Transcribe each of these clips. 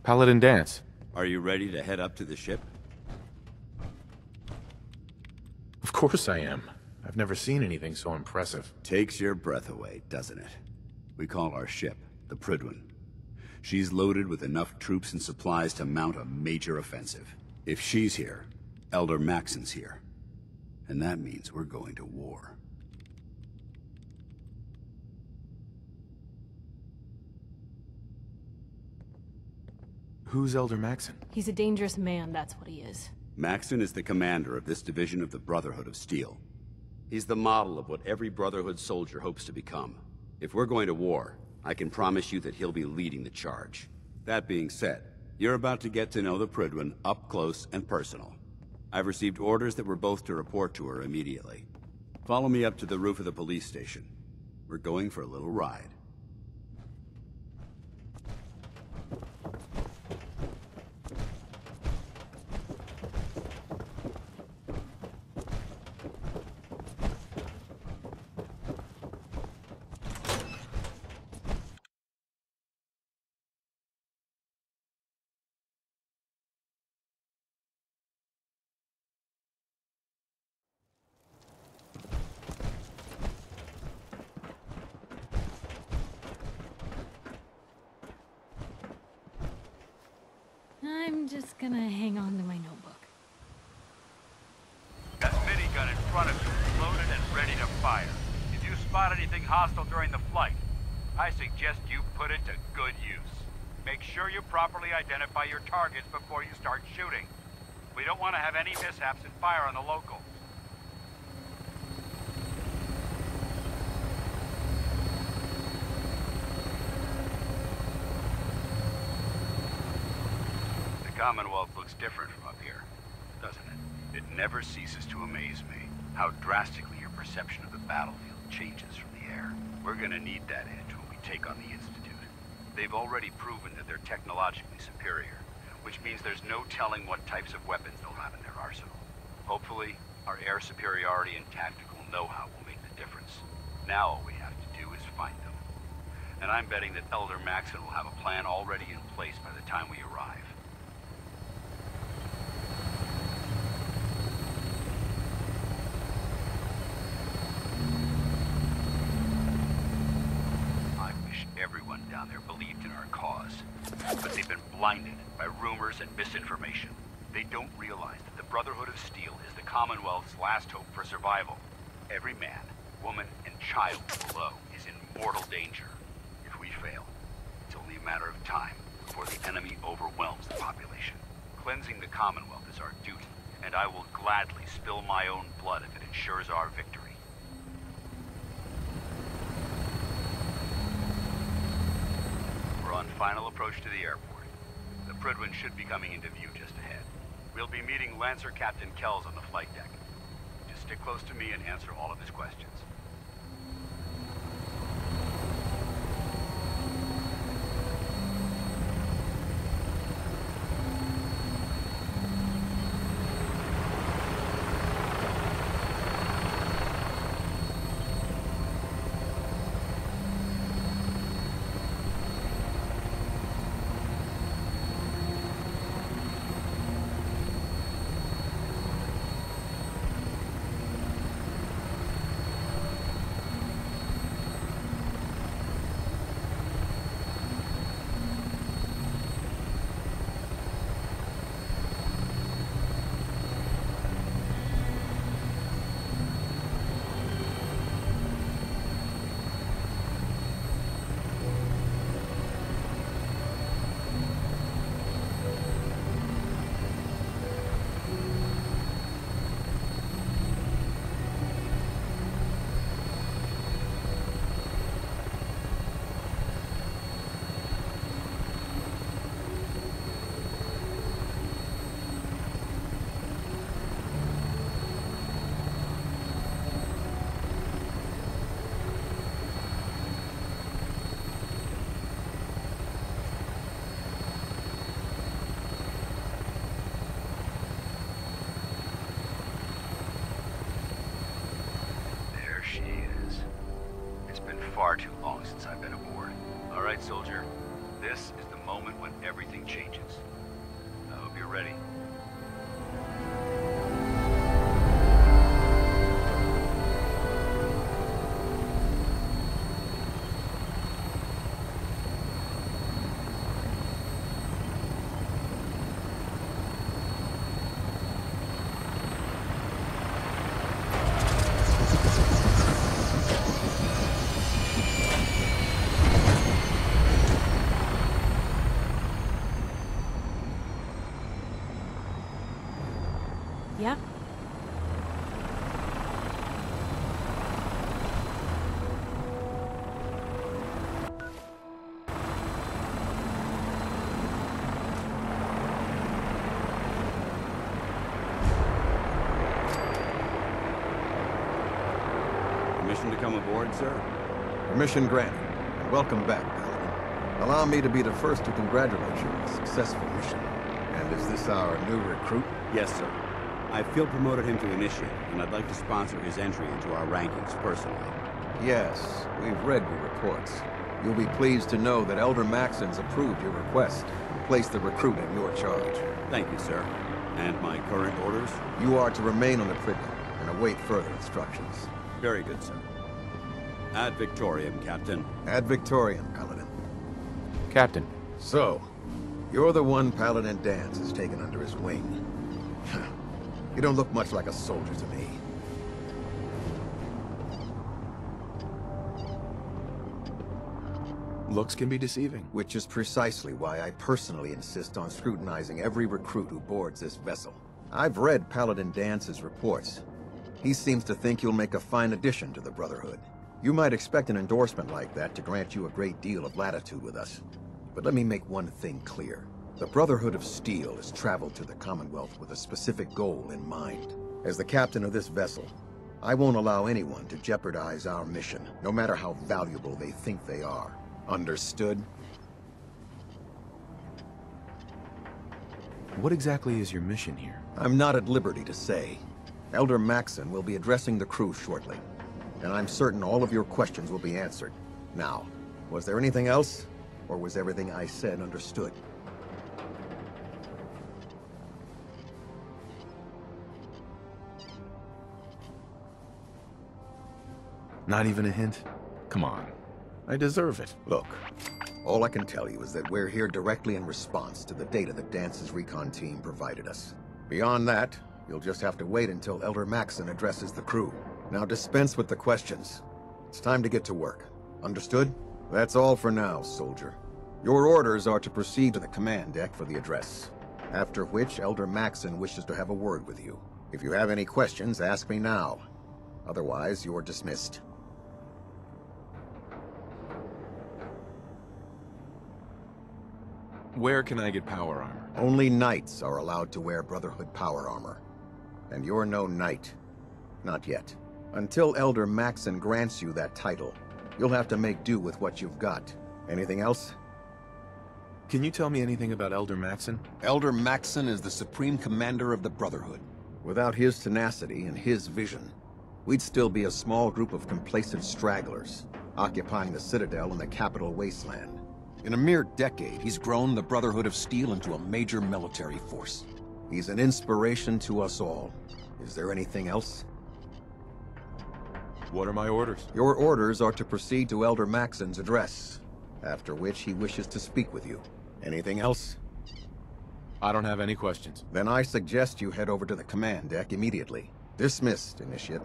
Paladin dance. Are you ready to head up to the ship? Of course I am. I've never seen anything so impressive. Takes your breath away, doesn't it? We call our ship the Prydwen. She's loaded with enough troops and supplies to mount a major offensive. If she's here, Elder Maxson's here. And that means we're going to war. Who's Elder Maxson? He's a dangerous man, that's what he is. Maxson is the commander of this division of the Brotherhood of Steel. He's the model of what every Brotherhood soldier hopes to become. If we're going to war, I can promise you that he'll be leading the charge. That being said, you're about to get to know the Prydwen up close and personal. I've received orders that we're both to report to her immediately. Follow me up to the roof of the police station. We're going for a little ride. I'm just gonna hang on to my notebook. That minigun in front of you, loaded and ready to fire. If you spot anything hostile during the flight, I suggest you put it to good use. Make sure you properly identify your targets before you start shooting. We don't want to have any mishaps and fire on the locals. The Commonwealth looks different from up here, doesn't it? It never ceases to amaze me how drastically your perception of the battlefield changes from the air. We're gonna need that edge when we take on the Institute. They've already proven that they're technologically superior, which means there's no telling what types of weapons they'll have in their arsenal. Hopefully, our air superiority and tactical know-how will make the difference. Now all we have to do is find them. And I'm betting that Elder Maxson will have a plan already in place by the time we arrive. Everyone down there believed in our cause, but they've been blinded by rumors and misinformation. They don't realize that the Brotherhood of Steel is the Commonwealth's last hope for survival. Every man, woman, and child below is in mortal danger. If we fail, it's only a matter of time before the enemy overwhelms the population. Cleansing the Commonwealth is our duty, and I will gladly spill my own blood if it ensures our victory. We're on final approach to the airport. The Prydwen should be coming into view just ahead. We'll be meeting Lancer Captain Kells on the flight deck. Just stick close to me and answer all of his questions. far too long since I've been aboard. All right, soldier. This is the moment when everything changes. I hope you're ready. Yeah? Permission to come aboard, sir? Permission granted. And welcome back, Paladin. Allow me to be the first to congratulate you on a successful mission. And is this our new recruit? Yes, sir. I field promoted him to initiate, and I'd like to sponsor his entry into our rankings personally. Yes, we've read your reports. You'll be pleased to know that Elder Maxson's approved your request and placed the recruit in your charge. Thank you, sir. And my current orders? You are to remain on the Priggen and await further instructions. Very good, sir. Ad Victoriam, Captain. Ad Victoriam, Paladin. Captain. So, you're the one Paladin Danse has taken under his wing. You don't look much like a soldier to me. Looks can be deceiving. Which is precisely why I personally insist on scrutinizing every recruit who boards this vessel. I've read Paladin Dance's reports. He seems to think you'll make a fine addition to the Brotherhood. You might expect an endorsement like that to grant you a great deal of latitude with us. But let me make one thing clear. The Brotherhood of Steel has traveled to the Commonwealth with a specific goal in mind. As the captain of this vessel, I won't allow anyone to jeopardize our mission, no matter how valuable they think they are. Understood? What exactly is your mission here? I'm not at liberty to say. Elder Maxson will be addressing the crew shortly, and I'm certain all of your questions will be answered. Now, was there anything else, or was everything I said understood? Not even a hint? Come on. I deserve it. Look, all I can tell you is that we're here directly in response to the data that Dance's recon team provided us. Beyond that, you'll just have to wait until Elder Maxson addresses the crew. Now dispense with the questions. It's time to get to work. Understood? That's all for now, soldier. Your orders are to proceed to the command deck for the address. After which, Elder Maxson wishes to have a word with you. If you have any questions, ask me now. Otherwise, you're dismissed. Where can I get power armor? Only knights are allowed to wear Brotherhood power armor. And you're no knight. Not yet. Until Elder Maxson grants you that title, you'll have to make do with what you've got. Anything else? Can you tell me anything about Elder Maxson? Elder Maxson is the supreme commander of the Brotherhood. Without his tenacity and his vision, we'd still be a small group of complacent stragglers, occupying the Citadel in the capital wasteland. In a mere decade, he's grown the Brotherhood of Steel into a major military force. He's an inspiration to us all. Is there anything else? What are my orders? Your orders are to proceed to Elder Maxson's address, after which he wishes to speak with you. Anything else? I don't have any questions. Then I suggest you head over to the command deck immediately. Dismissed, Initiate.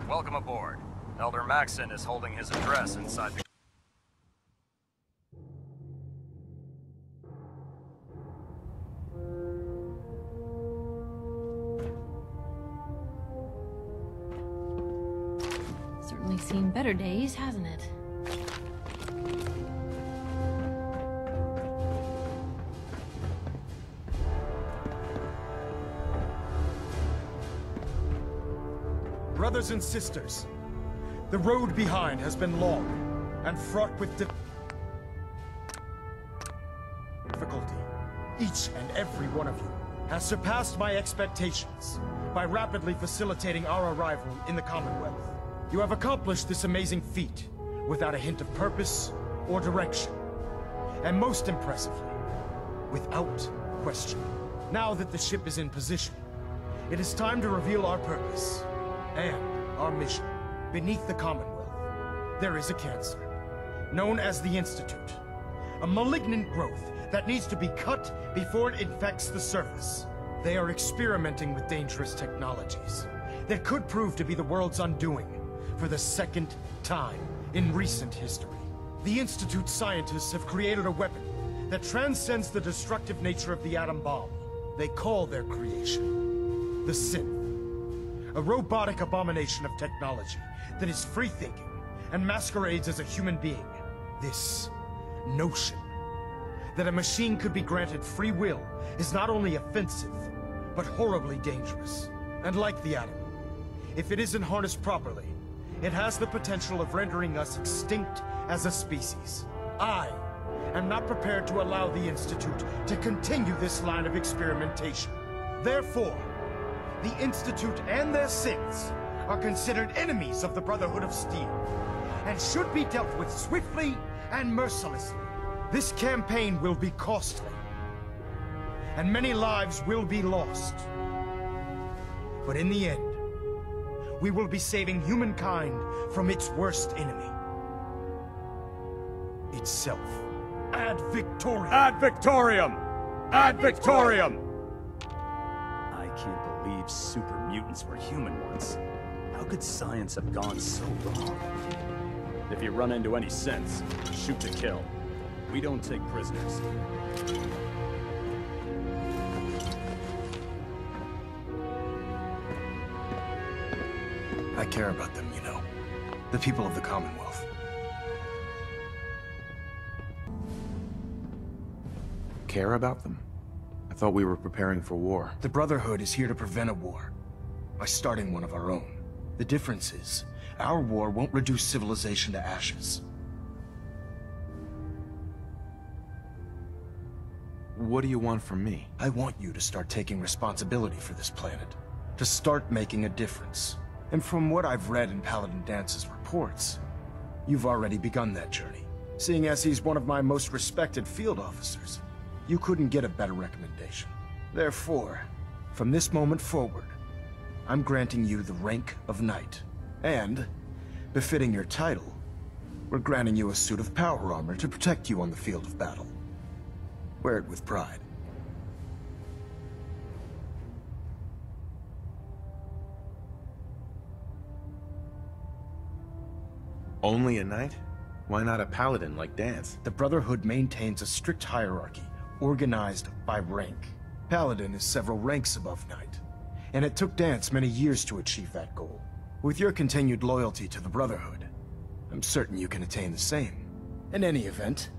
Welcome aboard. Elder Maxson is holding his address inside the... Certainly seen better days, hasn't it? Brothers and sisters, the road behind has been long and fraught with each and every one of you, has surpassed my expectations by rapidly facilitating our arrival in the Commonwealth. You have accomplished this amazing feat without a hint of purpose or direction. And most impressively, without question. Now that the ship is in position, it is time to reveal our purpose and our mission. Beneath the Commonwealth, there is a cancer, known as the Institute. A malignant growth that needs to be cut before it infects the surface. They are experimenting with dangerous technologies that could prove to be the world's undoing for the second time in recent history. The Institute scientists have created a weapon that transcends the destructive nature of the atom bomb. They call their creation the Synth, a robotic abomination of technology that is free-thinking and masquerades as a human being. This notion that a machine could be granted free will is not only offensive, but horribly dangerous. And like the atom, if it isn't harnessed properly, it has the potential of rendering us extinct as a species. I am not prepared to allow the Institute to continue this line of experimentation. Therefore, the Institute and their synths are considered enemies of the Brotherhood of Steel, and should be dealt with swiftly and mercilessly. This campaign will be costly, and many lives will be lost. But in the end, we will be saving humankind from its worst enemy. Itself. Ad Victoriam! Ad Victoriam! Ad Victoriam! I can't believe super mutants were human ones. How could science have gone so wrong? If you run into any sense, shoot to kill. We don't take prisoners. I care about them, you know. The people of the Commonwealth. Care about them? I thought we were preparing for war. The Brotherhood is here to prevent a war, by starting one of our own. The difference is, our war won't reduce civilization to ashes. What do you want from me? I want you to start taking responsibility for this planet. To start making a difference. And from what I've read in Paladin Dance's reports, you've already begun that journey. Seeing as he's one of my most respected field officers, you couldn't get a better recommendation. Therefore, from this moment forward, I'm granting you the rank of Knight. And, befitting your title, we're granting you a suit of power armor to protect you on the field of battle. Wear it with pride. Only a knight? Why not a paladin like Dance? The Brotherhood maintains a strict hierarchy, organized by rank. Paladin is several ranks above Knight, and it took Dance many years to achieve that goal. With your continued loyalty to the Brotherhood, I'm certain you can attain the same. In any event,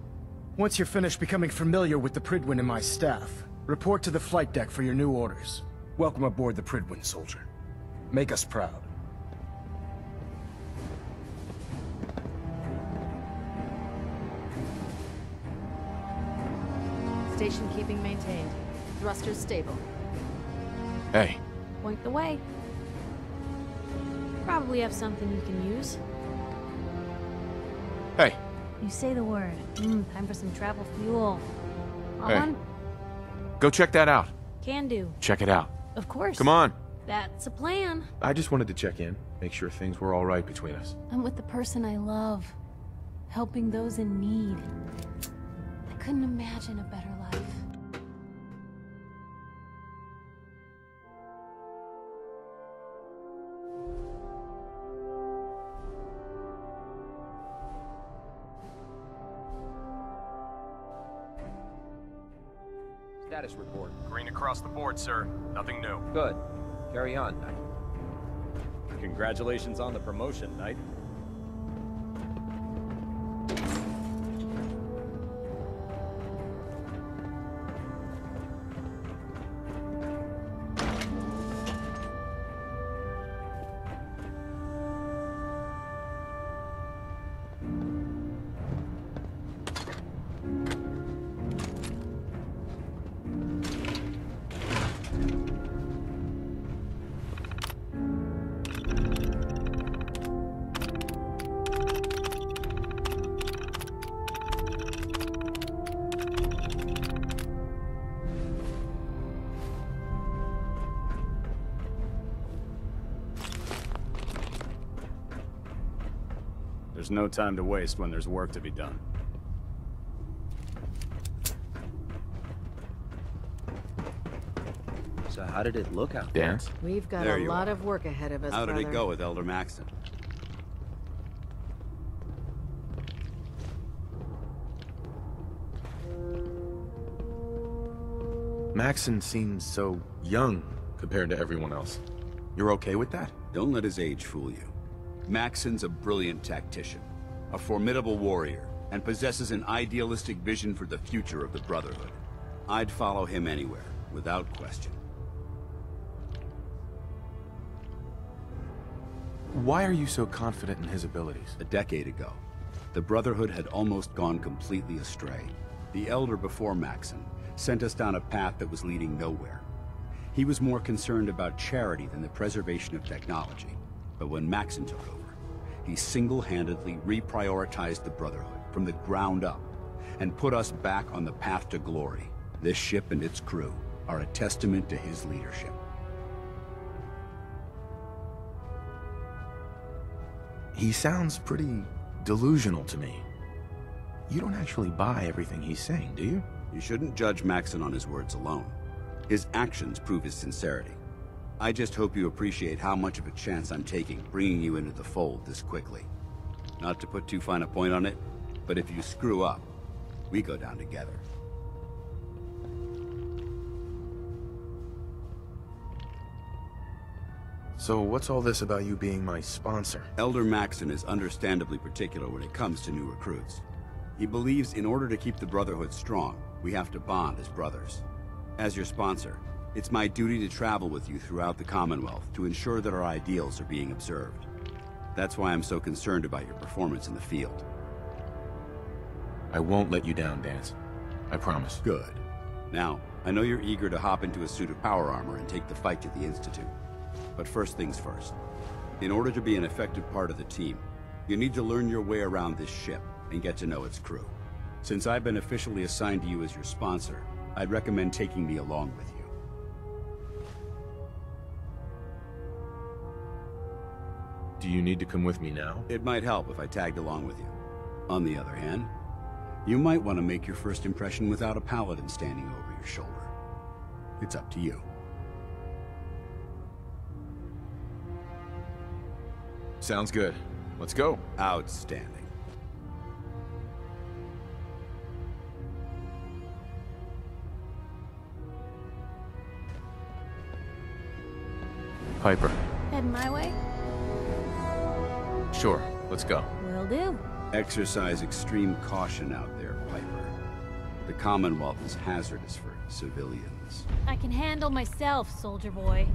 once you're finished becoming familiar with the Pridwin and my staff, report to the flight deck for your new orders. Welcome aboard the Pridwin, soldier. Make us proud. Station keeping maintained. Thrusters stable. Hey, Point the way. Probably have something you can use. hey, You say the word. Time for some travel fuel. Hey. On? go check that out. Can do. Check it out. Of course. Come on. That's a plan. I just wanted to check in, make sure things were all right between us. I'm with the person I love. Helping those in need. I couldn't imagine a better life. Status report. Green across the board, sir. Nothing new. Good. Carry on, Knight. Congratulations on the promotion, Knight. There's no time to waste when there's work to be done. So how did it look out Dance? We've got There a you lot are. of work ahead of us, How did brother. it go with Elder Maxson? Maxson seems so young compared to everyone else. You're okay with that? Don't let his age fool you. Maxson's a brilliant tactician, a formidable warrior, and possesses an idealistic vision for the future of the Brotherhood. I'd follow him anywhere, without question. Why are you so confident in his abilities? A decade ago, the Brotherhood had almost gone completely astray. The Elder before Maxson sent us down a path that was leading nowhere. He was more concerned about charity than the preservation of technology. But when Maxson took over, he single-handedly reprioritized the Brotherhood from the ground up and put us back on the path to glory. This ship and its crew are a testament to his leadership. He sounds pretty delusional to me. You don't actually buy everything he's saying, do you? You shouldn't judge Maxson on his words alone. His actions prove his sincerity. I just hope you appreciate how much of a chance I'm taking bringing you into the fold this quickly. Not to put too fine a point on it, but if you screw up, we go down together. So what's all this about you being my sponsor? Elder Maxson is understandably particular when it comes to new recruits. He believes in order to keep the Brotherhood strong, we have to bond as brothers. As your sponsor, it's my duty to travel with you throughout the Commonwealth to ensure that our ideals are being observed. That's why I'm so concerned about your performance in the field. I won't let you down, Dance. I promise. Good. Now, I know you're eager to hop into a suit of power armor and take the fight to the Institute. But first things first. In order to be an effective part of the team, you need to learn your way around this ship and get to know its crew. Since I've been officially assigned to you as your sponsor, I'd recommend taking me along with you. Do you need to come with me now? It might help if I tagged along with you. On the other hand, you might want to make your first impression without a paladin standing over your shoulder. It's up to you. Sounds good. Let's go. Outstanding. Piper. Heading my way? Sure, let's go. Will do. Exercise extreme caution out there, Piper. The Commonwealth is hazardous for civilians. I can handle myself, soldier boy.